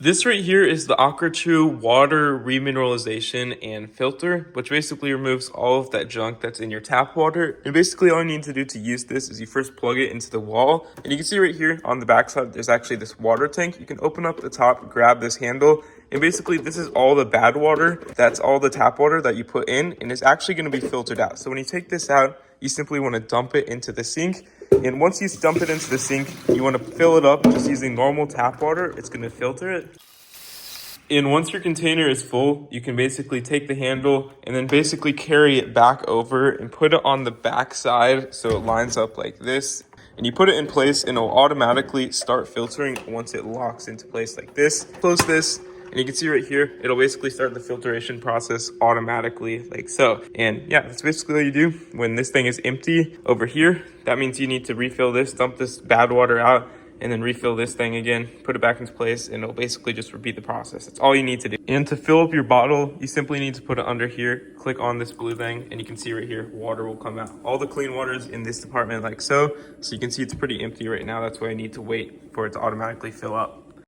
This right here is the AquaTru water remineralization and filter, which basically removes all of that junk that's in your tap water. And basically all you need to do to use this is you first plug it into the wall. And you can see right here on the backside, there's actually this water tank. You can open up the top, grab this handle, and basically this is all the bad water. That's all the tap water that you put in, and it's actually gonna be filtered out. So when you take this out, you simply wanna dump it into the sink. And once you dump it into the sink, you want to fill it up just using normal tap water. It's going to filter it. And once your container is full, you can basically take the handle and then basically carry it back over and put it on the back side so it lines up like this. And you put it in place and it'll automatically start filtering once it locks into place like this. Close this. And you can see right here, it'll basically start the filtration process automatically like so. And yeah, that's basically what you do when this thing is empty over here. That means you need to refill this, dump this bad water out, and then refill this thing again, put it back into place, and it'll basically just repeat the process. That's all you need to do. And to fill up your bottle, you simply need to put it under here, click on this blue thing, and you can see right here, water will come out. All the clean water is in this department like so. So you can see it's pretty empty right now. That's why I need to wait for it to automatically fill up.